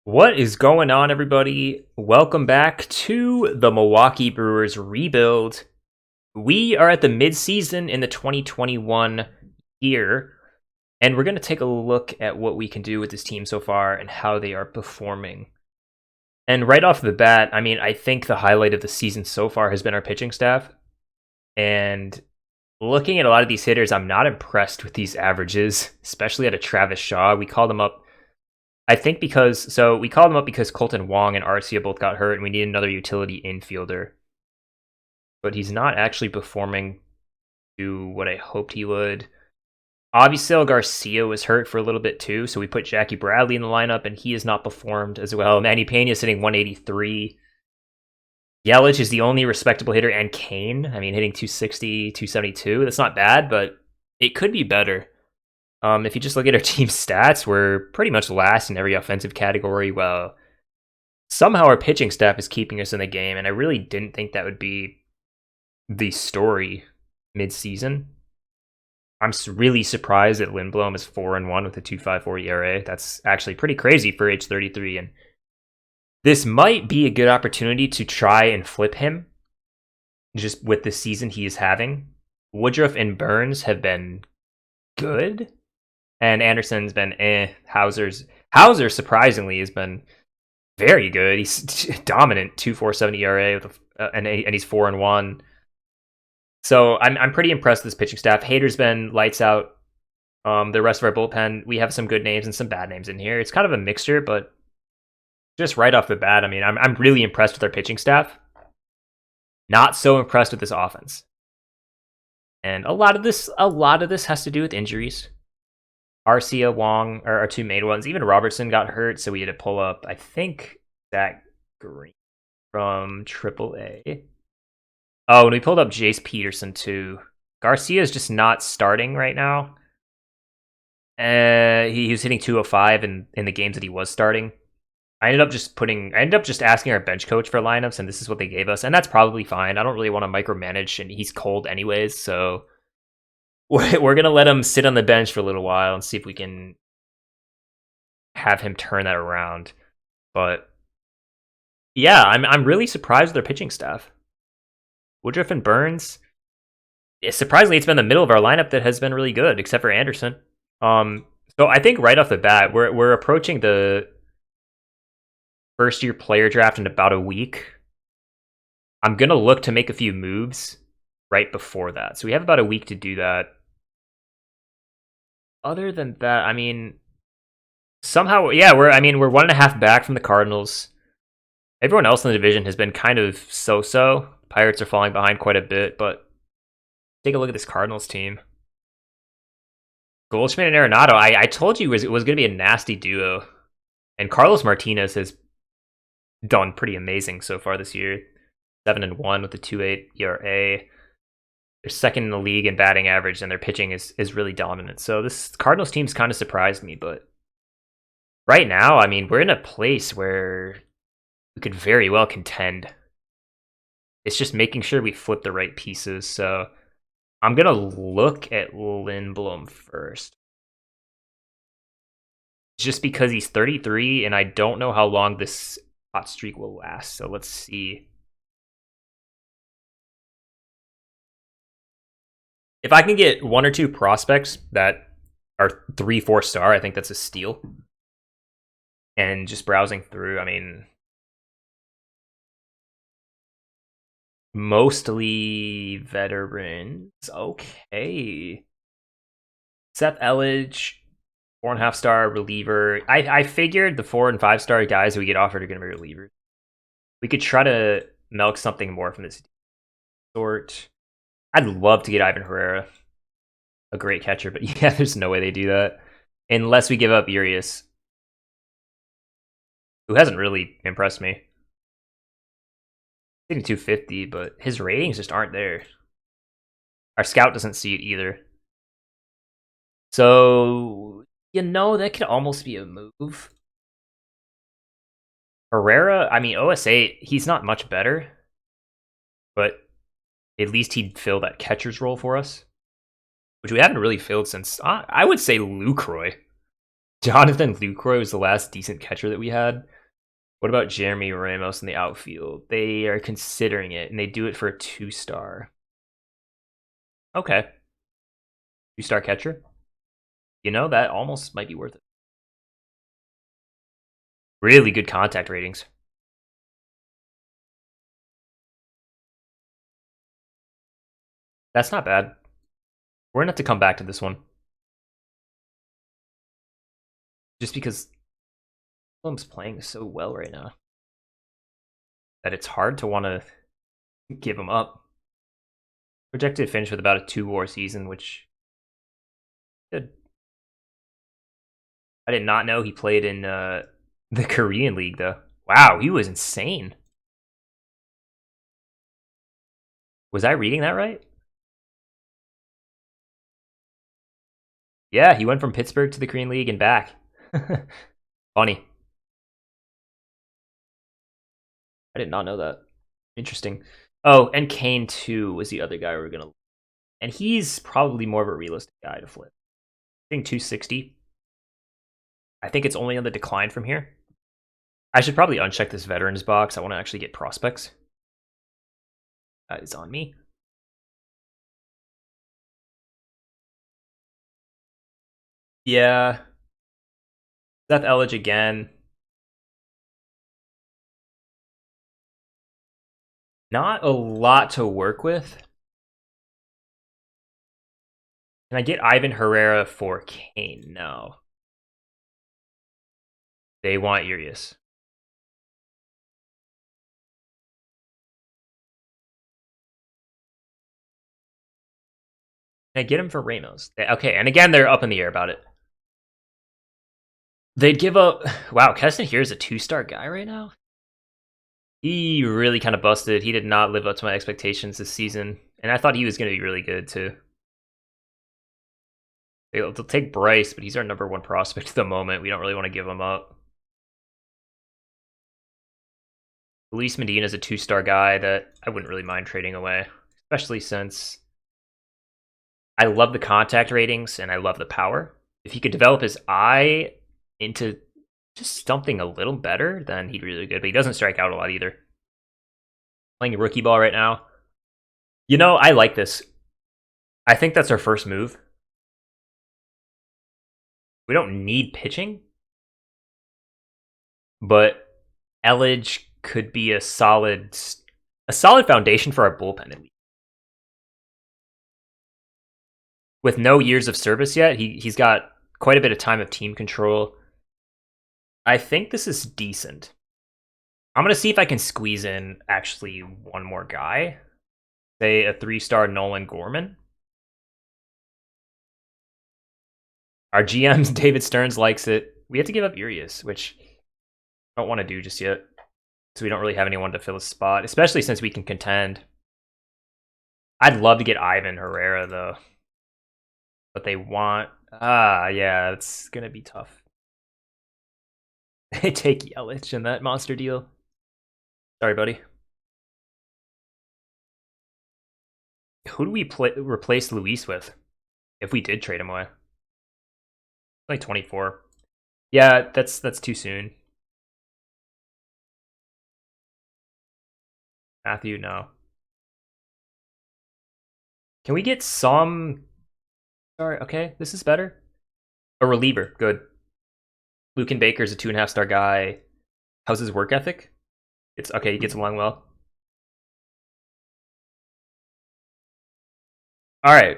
What is going on, everybody? Welcome back to the Milwaukee Brewers rebuild. We are at the midseason in the 2021 year, and we're going to take a look at what we can do with this team so far and how they are performing. And right off the bat, I think the highlight of the season so far has been our pitching staff. And looking at a lot of these hitters, I'm not impressed with these averages, especially at a Travis Shaw. We called him up I think we called him up because Colton Wong and Arcia both got hurt, and we need another utility infielder. But he's not actually performing to what I hoped he would. Obviously, Garcia was hurt for a little bit too, so we put Jackie Bradley in the lineup, and he has not performed as well. Manny Pena is hitting 183. Yelich is the only respectable hitter, and Kane, hitting 260, 272. That's not bad, but it could be better. If you just look at our team stats, we're pretty much last in every offensive category. Well, somehow our pitching staff is keeping us in the game, and I really didn't think that would be the story mid-season. I'm really surprised that Lindblom is 4-1 with a 2.54 ERA. That's actually pretty crazy for age 33, and this might be a good opportunity to try and flip him just with the season he is having. Woodruff and Burns have been good. And Anderson's been Hauser surprisingly has been very good. He's dominant, 2.47 ERA with and he's 4-1. So I'm pretty impressed with this pitching staff. Hader's been lights out. The rest of our bullpen, we have some good names and some bad names in here. It's kind of a mixture, but just right off the bat, I'm really impressed with our pitching staff. Not so impressed with this offense. And a lot of this has to do with injuries. Arcia, Wong are our two main ones. Even Robertson got hurt, so we had to pull up, I think, Zach Green from AAA. Oh, and we pulled up Jace Peterson, too. Garcia is just not starting right now. He was hitting 205 in the games that he was starting. I ended up just asking our bench coach for lineups, and this is what they gave us, and that's probably fine. I don't really want to micromanage, and he's cold anyways, so we're going to let him sit on the bench for a little while and see if we can have him turn that around. But yeah, I'm really surprised with their pitching staff. Woodruff and Burns, surprisingly, it's been the middle of our lineup that has been really good, except for Anderson. So I think right off the bat, we're approaching the first year player draft in about a week. I'm going to look to make a few moves right before that. So we have about a week to do that. Other than that, somehow, yeah, we're 1.5 back from the Cardinals. Everyone else in the division has been kind of so-so. Pirates are falling behind quite a bit, but take a look at this Cardinals team. Goldschmidt and Arenado, I told you it was going to be a nasty duo. And Carlos Martinez has done pretty amazing so far this year. 7-1 with a 2.8 ERA. They're second in the league in batting average, and their pitching is really dominant. So this Cardinals team's kind of surprised me, but right now, we're in a place where we could very well contend. It's just making sure we flip the right pieces. So I'm going to look at Lindblom first. Just because he's 33, and I don't know how long this hot streak will last. So let's see. If I can get one or two prospects that are 3-4 star, I think that's a steal. And just browsing through, mostly veterans. Okay. Seth Elledge, 4.5 star reliever. I figured the 4 and 5 star guys who we get offered are going to be relievers. We could try to milk something more from this sort. I'd love to get Ivan Herrera, a great catcher, but yeah, there's no way they do that. Unless we give up Urias, who hasn't really impressed me. Hitting 250, but his ratings just aren't there. Our scout doesn't see it either. So, that could almost be a move. Herrera, OS8, he's not much better, but at least he'd fill that catcher's role for us, which we haven't really filled since, I would say, Lucroy. Jonathan Lucroy was the last decent catcher that we had. What about Jeremy Ramos in the outfield? They are considering it, and they do it for a 2-star. Okay. 2-star catcher? You know, that almost might be worth it. Really good contact ratings. That's not bad. We're gonna have to come back to this one. Just because Fulham's playing so well right now that it's hard to want to give him up. Projected finish with about a 2-WAR season, which good. I did not know he played in the Korean League, though. Wow, he was insane. Was I reading that right? Yeah, he went from Pittsburgh to the Korean League and back. Funny. I did not know that. Interesting. Oh, and Kane, too, was the other guy we were going to... And he's probably more of a realistic guy to flip. I think 260. I think it's only on the decline from here. I should probably uncheck this veterans box. I want to actually get prospects. That is on me. Yeah. Seth Elledge again. Not a lot to work with. Can I get Ivan Herrera for Kane? No. They want Urias. Can I get him for Ramos? Okay, and again, they're up in the air about it. They'd give up... Wow, Keston here is a 2-star guy right now? He really kind of busted. He did not live up to my expectations this season. And I thought he was going to be really good, too. They'll take Bryce, but he's our #1 prospect at the moment. We don't really want to give him up. Luis Medina is a 2-star guy that I wouldn't really mind trading away, especially since I love the contact ratings and I love the power. If he could develop his eye into just something a little better, then he'd be really good. But he doesn't strike out a lot either. Playing rookie ball right now. You know, I like this. I think that's our first move. We don't need pitching, but Elledge could be a solid foundation for our bullpen at least. With no years of service yet, he's got quite a bit of time of team control. I think this is decent. I'm going to see if I can squeeze in actually one more guy. Say a 3-star Nolan Gorman. Our GM, David Stearns, likes it. We have to give up Urias, which I don't want to do just yet. So we don't really have anyone to fill a spot, especially since we can contend. I'd love to get Ivan Herrera, though. But they want... yeah, it's going to be tough. They take Yelich in that monster deal. Sorry, buddy. Who do we replace Luis with if we did trade him away? Like 24. Yeah, that's too soon. Matthew, no. Can we get some... Sorry, okay, this is better. A reliever, good. Lucan Baker's a 2.5-star guy. How's his work ethic? It's okay, he gets along well. Alright.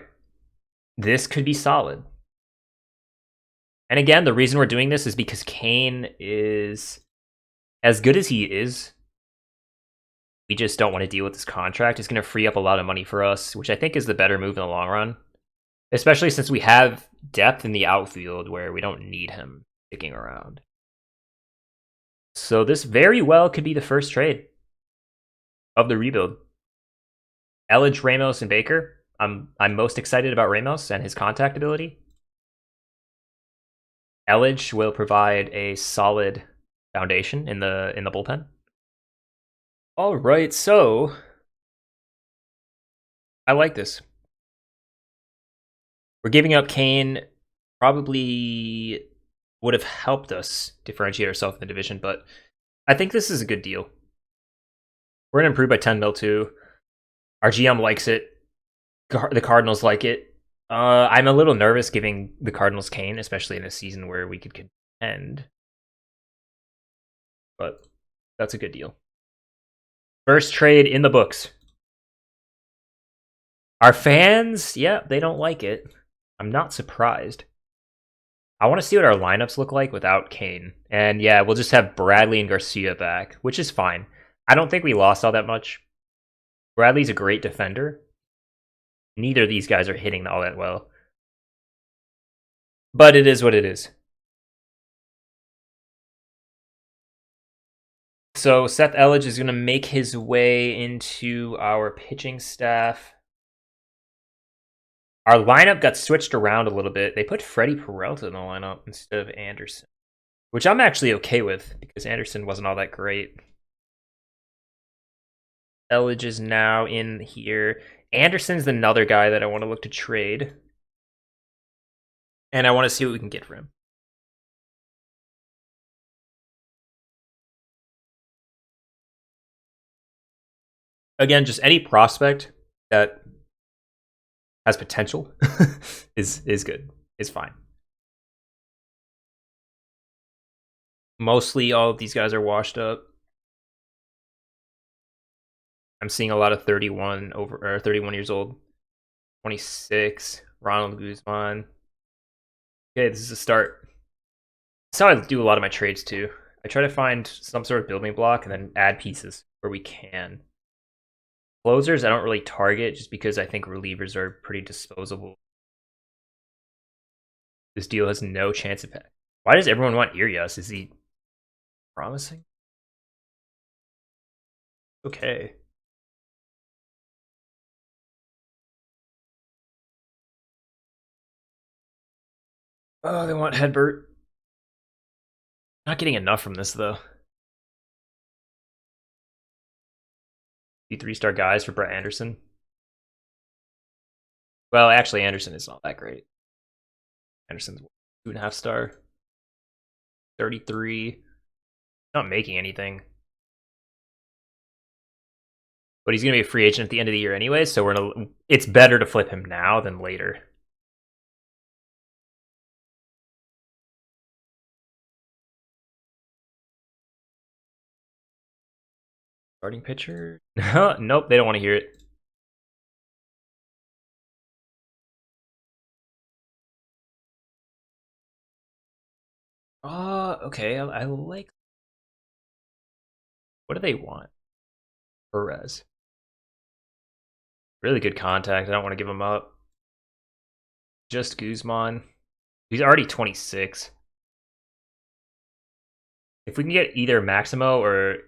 This could be solid. And again, the reason we're doing this is because Kane is... As good as he is, we just don't want to deal with this contract. It's going to free up a lot of money for us, which I think is the better move in the long run. Especially since we have depth in the outfield where we don't need him sticking around. So this very well could be the first trade of the rebuild. Elledge, Ramos, and Baker. I'm most excited about Ramos and his contact ability. Elledge will provide a solid foundation in the bullpen. All right, so I like this. We're giving up Kane probably would have helped us differentiate ourselves in the division, but I think this is a good deal. We're going to improve by 10 mil too. Our GM likes it. The Cardinals like it. I'm a little nervous giving the Cardinals Kane, especially in a season where we could contend. But that's a good deal. First trade in the books. Our fans, yeah, they don't like it. I'm not surprised. I want to see what our lineups look like without Kane. And yeah, we'll just have Bradley and Garcia back, which is fine. I don't think we lost all that much. Bradley's a great defender. Neither of these guys are hitting all that well. But it is what it is. So Seth Elledge is going to make his way into our pitching staff. Our lineup got switched around a little bit. They put Freddie Peralta in the lineup instead of Anderson, which I'm actually okay with because Anderson wasn't all that great. Elledge is now in here. Anderson's another guy that I want to look to trade. And I want to see what we can get for him. Again, just any prospect that has potential is good. Is fine. Mostly all of these guys are washed up. I'm seeing a lot of 31 years old. 26, Ronald Guzman. Okay, this is a start. That's how I do a lot of my trades too. I try to find some sort of building block and then add pieces where we can. Closers, I don't really target just because I think relievers are pretty disposable. This deal has no chance of. Why does everyone want Urias? Is he promising? Okay. Oh, they want Hedbert. Not getting enough from this though. 3-star guys for Brett Anderson. Well, actually, Anderson is not that great. Anderson's 2.5-star. 33. Not making anything. But he's going to be a free agent at the end of the year anyway, so it's better to flip him now than later. Starting pitcher? Nope, they don't want to hear it. Okay, I like. What do they want? Perez. Really good contact. I don't want to give him up. Just Guzman. He's already 26. If we can get either Maximo or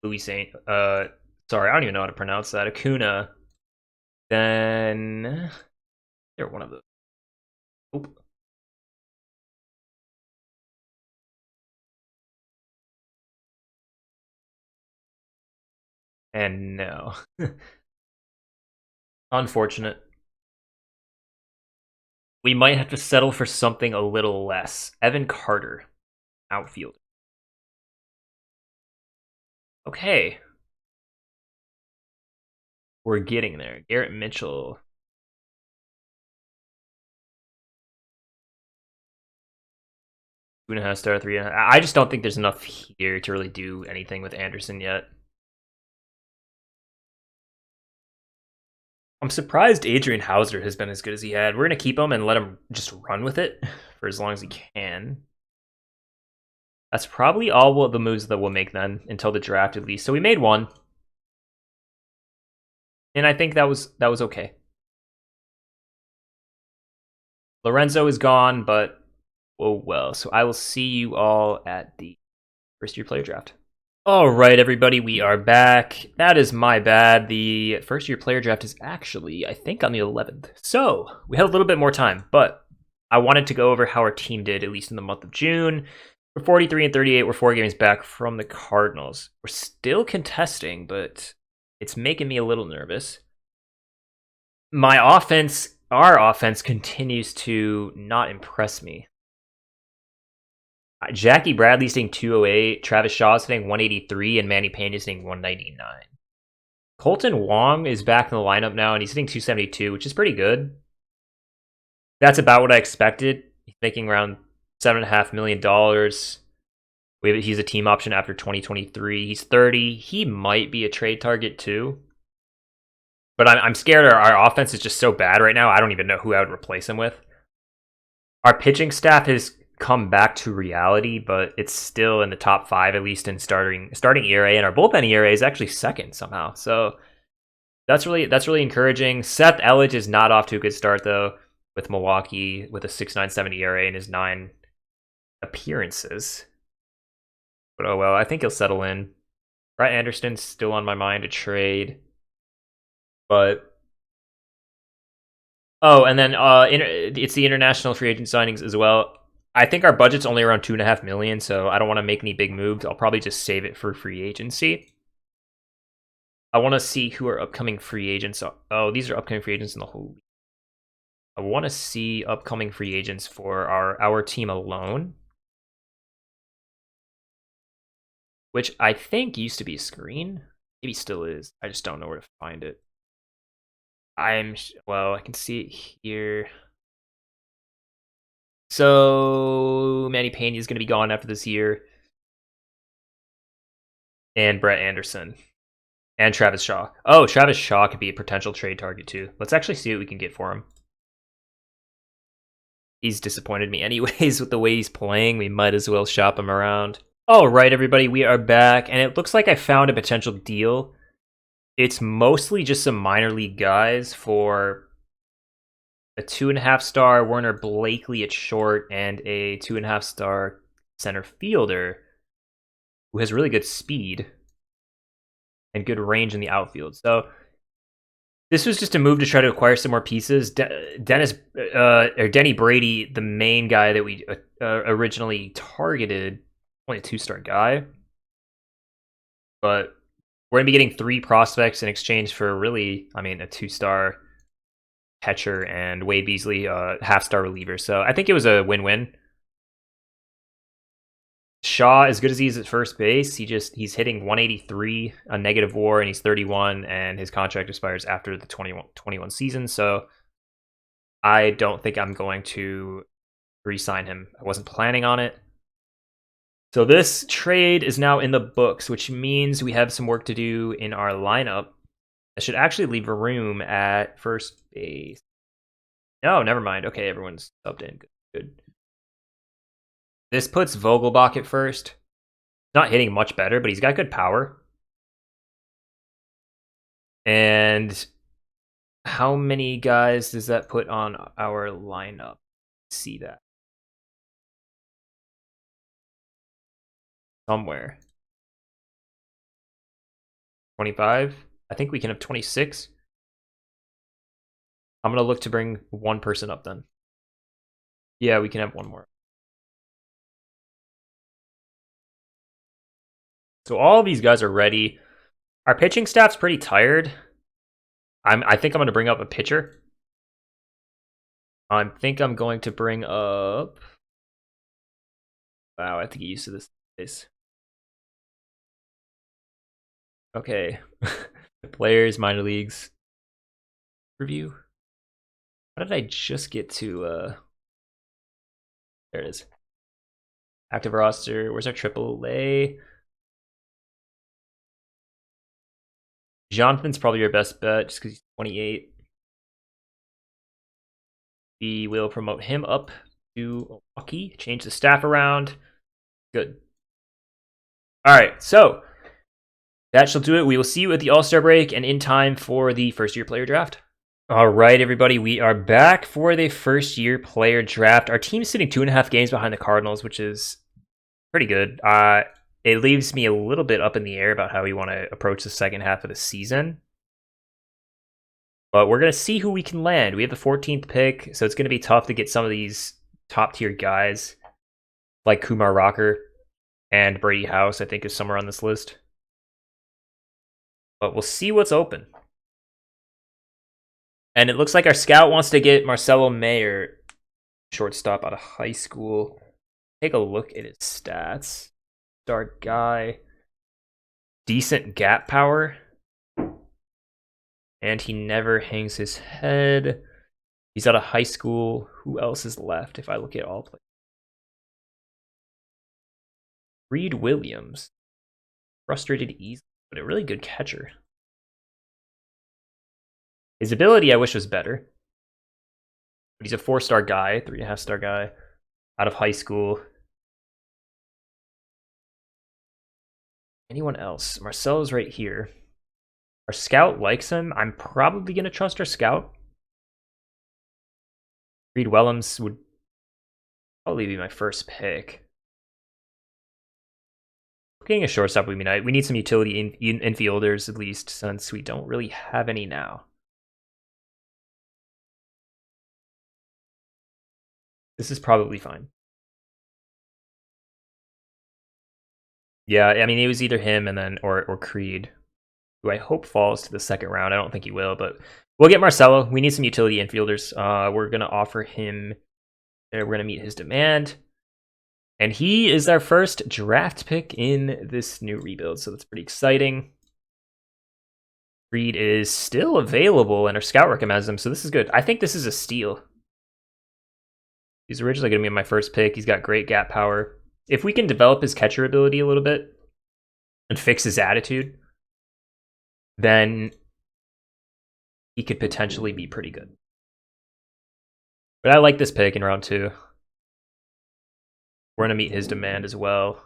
Louis Saint, sorry, I don't even know how to pronounce that, Acuna, then they're one of those. Oop. And no. Unfortunate. We might have to settle for something a little less. Evan Carter, outfield. Okay. We're getting there. Garrett Mitchell. Two and a half star, 3.5. I just don't think there's enough here to really do anything with Anderson yet. I'm surprised Adrian Hauser has been as good as he had. We're going to keep him and let him just run with it for as long as he can. That's probably all the moves that we'll make then, until the draft at least. So we made one. And I think that was okay. Lorenzo is gone, but oh well. So I will see you all at the first year player draft. All right, everybody, we are back. That is my bad. The first year player draft is actually, I think, on the 11th. So we had a little bit more time, but I wanted to go over how our team did, at least in the month of June. We're 43 and 38. We're 4 games back from the Cardinals. We're still contesting, but it's making me a little nervous. Our offense continues to not impress me. Jackie Bradley's hitting 208, Travis Shaw's hitting 183, and Manny Pena's hitting 199. Colton Wong is back in the lineup now, and he's hitting 272, which is pretty good. That's about what I expected. He's making around $7.5 million. He's a team option after 2023. He's 30. He might be a trade target too. But I'm scared our offense is just so bad right now. I don't even know who I would replace him with. Our pitching staff has come back to reality, but it's still in the top 5, at least in starting ERA, and our bullpen ERA is actually second somehow. So that's really encouraging. Seth Elledge is not off to a good start though, with Milwaukee with a 6.97 ERA in his 9 appearances. But oh well, I think he'll settle in. Brett Anderson's still on my mind to trade. But oh, and then it's the international free agent signings as well. I think our budget's only around $2.5 million, so I don't want to make any big moves. I'll probably just save it for free agency. I want to see who our upcoming free agents are. Oh, these are upcoming free agents in the whole league. I want to see upcoming free agents for our team alone, which I think used to be a screen. Maybe still is. I just don't know where to find it. Well, I can see it here. So Manny Pena is going to be gone after this year, and Brett Anderson, and Travis Shaw. Oh, Travis Shaw could be a potential trade target too. Let's actually see what we can get for him. He's disappointed me anyways with the way he's playing. We might as well shop him around. All right, everybody, we are back, and it looks like I found a potential deal. It's mostly just some minor league guys for a 2.5-star Werner Blakely at short and a 2.5-star center fielder who has really good speed and good range in the outfield. So this was just a move to try to acquire some more pieces. Denny Brady, the main guy that we originally targeted, only a 2-star guy, but we're going to be getting 3 prospects in exchange for really, a 2-star catcher and Wade Beasley, half-star reliever. So I think it was a win-win. Shaw, as good as he is at first base, he's hitting 183, a negative WAR, and he's 31, and his contract expires after the 21 season. So I don't think I'm going to re-sign him. I wasn't planning on it. So this trade is now in the books, which means we have some work to do in our lineup. I should actually leave a room at first base. No, never mind. Okay, everyone's subbed in. Good. This puts Vogelbach at first. Not hitting much better, but he's got good power. And how many guys does that put on our lineup? Let's see that. Somewhere. 25? I think we can have 26. I'm going to look to bring one person up then. Yeah, we can have one more. So all these guys are ready. Our pitching staff's pretty tired. I think I'm going to bring up a pitcher. I think I'm going to bring up... Wow, I have to get used to this place. Okay. Players, minor leagues. Review. How did I just get to... There it is. Active roster. Where's our AAA? Jonathan's probably your best bet just because he's 28. We will promote him up to Milwaukee. Change the staff around. Good. All right, so that shall do it. We will see you at the All-Star break and in time for the first-year player draft. All right, everybody, we are back for the first-year player draft. Our team's sitting 2.5 games behind the Cardinals, which is pretty good. It leaves me a little bit up in the air about how we want to approach the second half of the season. But we're going to see who we can land. We have the 14th pick, so it's going to be tough to get some of these top-tier guys, like Kumar Rocker and Brady House, I think is somewhere on this list. But we'll see what's open. And it looks like our scout wants to get Marcelo Mayer, shortstop out of high school. Take a look at his stats. Start guy. Decent gap power. And he never hangs his head. He's out of high school. Who else is left if I look at all players? Reed Williams. Frustrated easily, but a really good catcher. His ability I wish was better. But he's a 4-star guy, 3.5-star guy, out of high school. Anyone else? Marcelo's right here. Our scout likes him. I'm probably going to trust our scout. Reed Williams would probably be my first pick. Getting a shortstop would be nice. We need some utility infielders at least, since we don't really have any now. This is probably fine. Yeah, I mean, it was either him and then or Creed, who I hope falls to the second round. I don't think he will, but we'll get Marcelo. We need some utility infielders. We're gonna offer him. We're gonna meet his demand, and he is our first draft pick in this new rebuild. So that's pretty exciting. Creed is still available, and our scout recommends him, so this is good. I think this is a steal. He's originally going to be my first pick. He's got great gap power. If we can develop his catcher ability a little bit and fix his attitude, then he could potentially be pretty good. But I like this pick in round 2. We're going to meet his demand as well.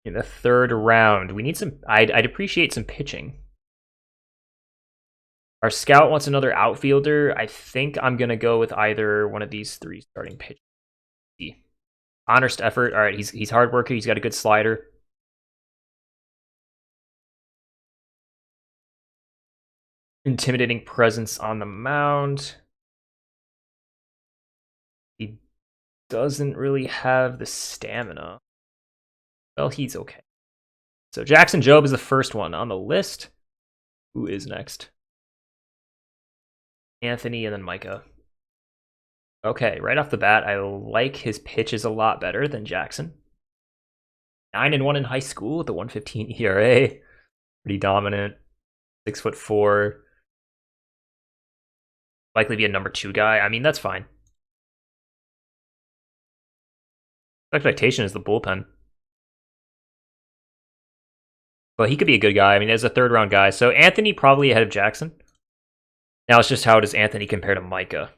In the 3rd round, we need some. I'd appreciate some pitching. Our scout wants another outfielder. I think I'm going to go with either one of these 3 starting pitchers. Honest effort. All right, he's hard worker. He's got a good slider. Intimidating presence on the mound. He doesn't really have the stamina. Well, he's okay. So Jackson Jobe is the first one on the list. Who is next? Anthony and then Micah. Okay, right off the bat, I like his pitches a lot better than Jackson. 9-1 in high school with a 1.15 ERA. Pretty dominant. 6'4". Likely be a number 2 guy. I mean, that's fine. Expectation is the bullpen. But he could be a good guy. I mean, as a 3rd round guy. So Anthony probably ahead of Jackson. Now it's just how does Anthony compare to Micah?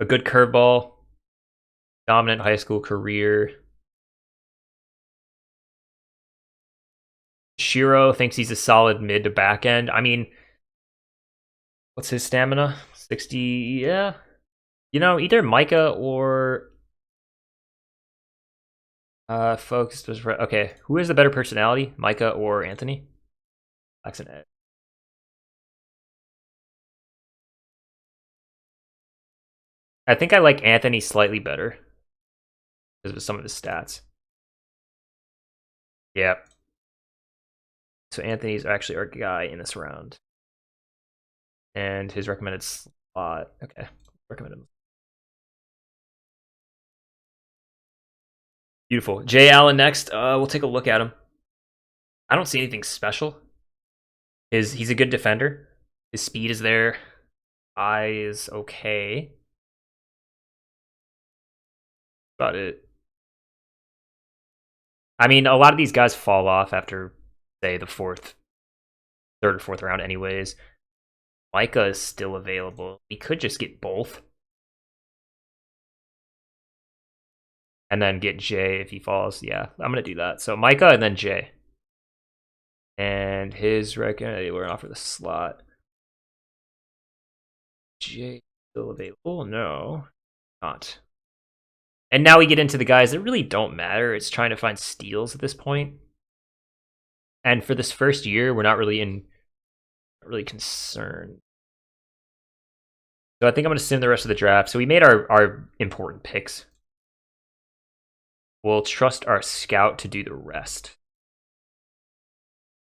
A good curveball. Dominant high school career. Shiro thinks he's a solid mid to back end. I mean, what's his stamina? 60, yeah. You know, either Micah or focused was right. Okay, who has the better personality, Micah or Anthony? Jackson Ed. I think I like Anthony slightly better because of some of his stats. Yeah. So Anthony's actually our guy in this round. And his recommended slot. Okay, recommended. Beautiful. Jay Allen next. We'll take a look at him. I don't see anything special. He's a good defender. His speed is there. Eye is okay. About it. I mean, a lot of these guys fall off after, say, the 3rd or 4th round anyways. Micah is still available. We could just get both. And then get Jay if he falls. Yeah, I'm going to do that. So Micah and then Jay. And his we're going to offer the slot. Jay still available? No, not. And now we get into the guys that really don't matter. It's trying to find steals at this point. And for this first year, we're not really concerned. So I think I'm going to sim the rest of the draft. So we made our important picks. We'll trust our scout to do the rest.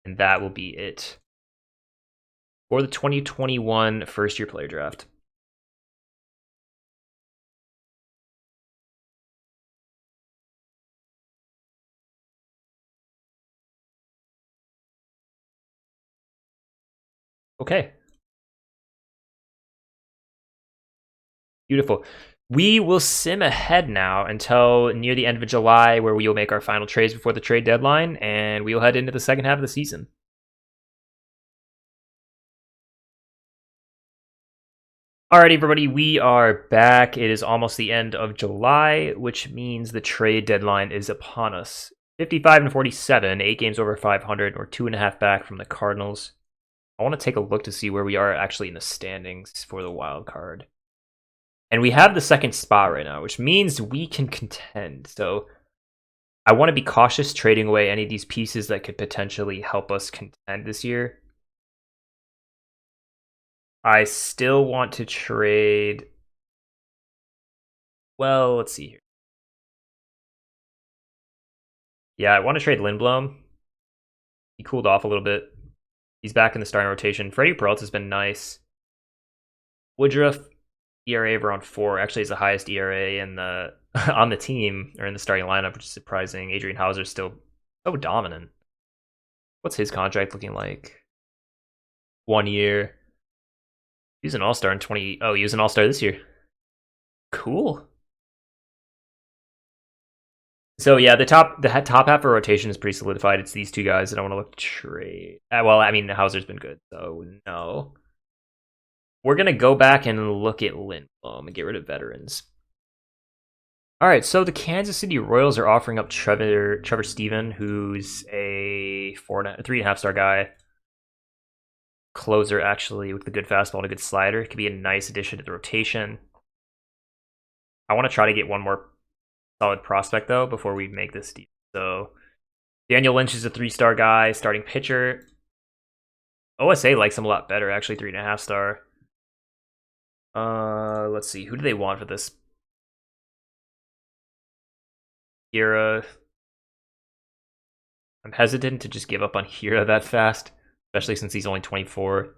And that will be it. for the 2021 first-year player draft. Okay. Beautiful. We will sim ahead now until near the end of July, where we will make our final trades before the trade deadline, and we will head into the second half of the season. Alright, everybody, we are back. It is almost the end of July, which means the trade deadline is upon us. 55-47, 8 games over 500, or 2.5 back from the Cardinals. I want to take a look to see where we are actually in the standings for the wild card. And we have the second spot right now, which means we can contend. So I want to be cautious trading away any of these pieces that could potentially help us contend this year. I still want to trade. Well, let's see here. Yeah, I want to trade Lindblom. He cooled off a little bit. He's back in the starting rotation. Freddie Peralta's been nice. Woodruff, ERA of around 4, actually is the highest ERA in the on the team or in the starting lineup, which is surprising. Adrian Hauser's still so dominant. What's his contract looking like? 1 year. He's an all-star in 20. Oh, he was an all-star this year. Cool. So yeah, the top half of rotation is pretty solidified. It's these two guys that I want to look to trade. Well, I mean, Hauser's been good, so no. We're gonna go back and look at Lindblom and get rid of veterans. All right, so the Kansas City Royals are offering up Trevor Stephen, who's a 3.5 star guy. Closer, actually, with a good fastball and a good slider. It could be a nice addition to the rotation. I want to try to get one more solid prospect, though, before we make this deal. So Daniel Lynch is a 3-star guy, starting pitcher. OSA likes him a lot better, actually, 3.5 star. Let's see. Who do they want for this? Hira. I'm hesitant to just give up on Hira that fast, especially since he's only 24.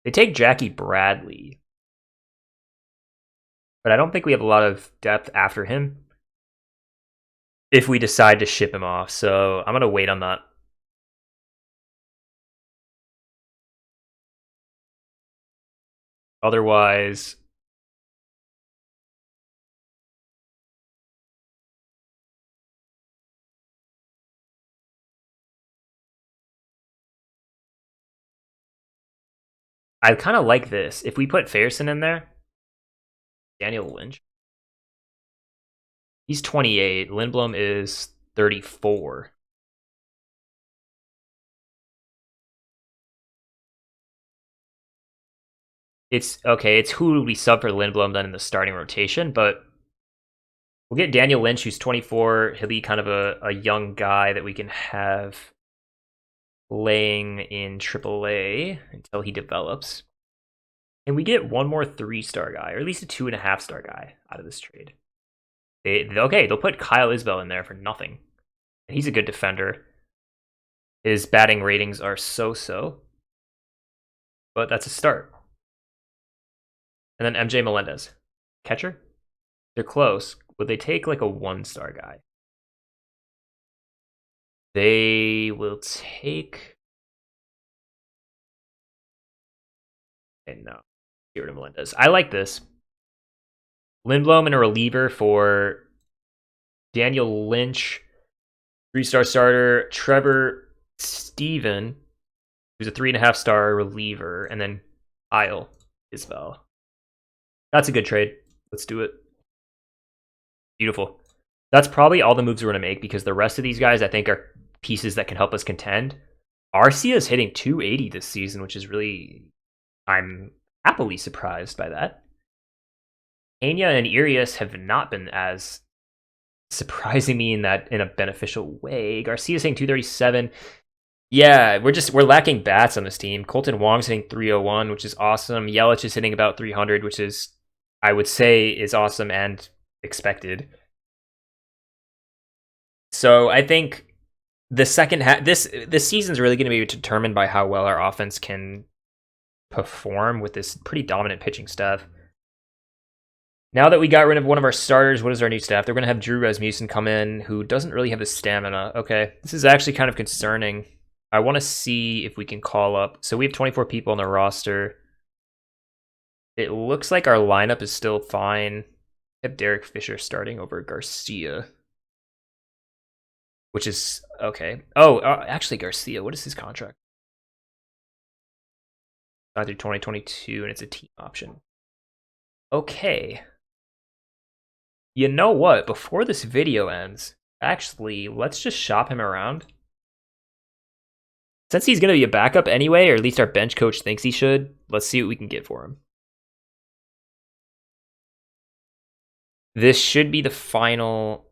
They take Jackie Bradley, but I don't think we have a lot of depth after him if we decide to ship him off, so I'm going to wait on that. Otherwise, I kind of like this. If we put Fairson in there, Daniel Lynch, he's 28. Lindblom is 34. It's okay. It's who we sub for Lindblom then in the starting rotation, but we'll get Daniel Lynch, who's 24. He'll be kind of a young guy that we can have laying in AAA until he develops. And we get one more 3-star guy, or at least a 2.5-star guy out of this trade. They'll put Kyle Isbell in there for nothing. He's a good defender. His batting ratings are so-so. But that's a start. And then MJ Melendez. Catcher? They're close. Would they take like a 1-star guy? They will take... Okay, no. Get rid of Melendez. I like this. Lindblom and a reliever for Daniel Lynch, 3-star starter, Trevor Stephen, who's a 3.5-star reliever, and then Kyle Isbell. That's a good trade. Let's do it. Beautiful. That's probably all the moves we're going to make because the rest of these guys, I think, are pieces that can help us contend. Arcia is hitting 280 this season, which is really... I'm happily surprised by that. Anya and Irias have not been as surprising me in a beneficial way. Garcia's hitting 237. Yeah, we're lacking bats on this team. Colton Wong's hitting 301, which is awesome. Yelich is hitting about 300, which is, I would say, is awesome and expected. So I think the second half, this season's really going to be determined by how well our offense can perform with this pretty dominant pitching staff. Now that we got rid of one of our starters, what is our new staff? They're going to have Drew Rasmussen come in, who doesn't really have the stamina. Okay, this is actually kind of concerning. I want to see if we can call up. So we have 24 people on the roster. It looks like our lineup is still fine. We have Derek Fisher starting over Garcia, which is okay. Oh, actually, Garcia, what is his contract? Not through 2022, and it's a team option. Okay. You know what? Before this video ends, actually, let's just shop him around. Since he's going to be a backup anyway, or at least our bench coach thinks he should, let's see what we can get for him. This should be the final.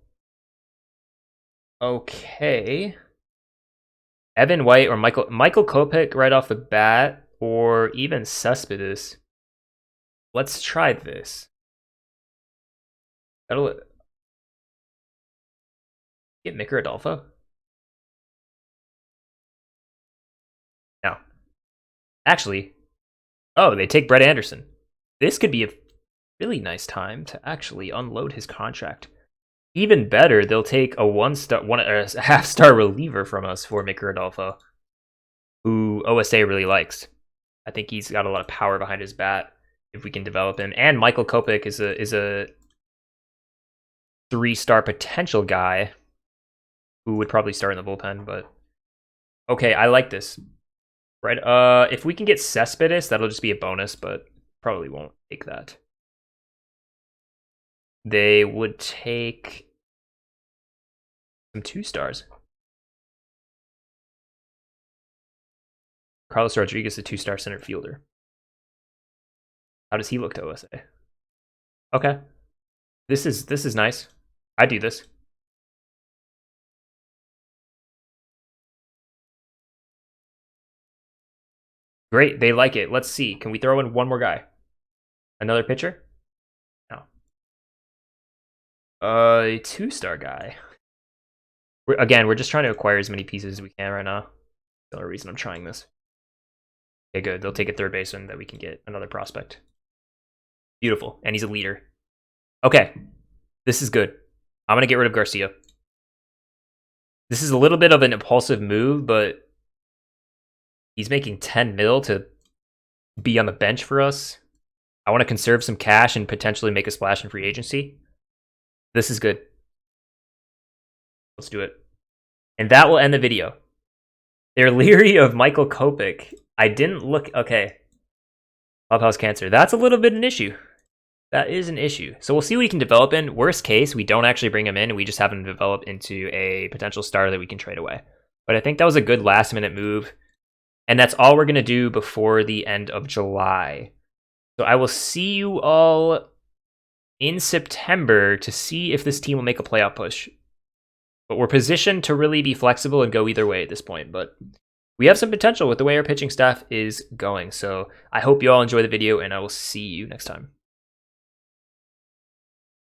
Okay. Evan White or Michael Kopech right off the bat, or even Cespedes. Let's try this. That'll get Micker Adolfo. No. Actually, oh, they take Brett Anderson. This could be a really nice time to actually unload his contract. Even better, they'll take a half-star reliever from us for Micker Adolfo, who OSA really likes. I think he's got a lot of power behind his bat if we can develop him. And Michael Kopech is a 3-star potential guy who would probably start in the bullpen, but okay, I like this. Right, if we can get Cespedes, that'll just be a bonus, but probably won't take that. They would take some 2-stars. Carlos Rodriguez, a 2-star center fielder. How does he look to OSA? Okay, this is nice. I do this. Great, they like it. Let's see. Can we throw in one more guy? Another pitcher? No. A 2-star guy. We're just trying to acquire as many pieces as we can right now. That's the only reason I'm trying this. Okay, good. They'll take a third baseman that we can get another prospect. Beautiful. And he's a leader. Okay. This is good. I'm going to get rid of Garcia. This is a little bit of an impulsive move, but he's making 10 mil to be on the bench for us. I want to conserve some cash and potentially make a splash in free agency. This is good. Let's do it. And that will end the video. They're leery of Michael Kopech. I didn't look... Okay. Clubhouse cancer. That's a little bit an issue. That is an issue. So we'll see what he can develop in. Worst case, we don't actually bring him in, and we just have him develop into a potential star that we can trade away. But I think that was a good last-minute move. And that's all we're going to do before the end of July. So I will see you all in September to see if this team will make a playoff push. But we're positioned to really be flexible and go either way at this point. But we have some potential with the way our pitching staff is going. So I hope you all enjoy the video, and I will see you next time.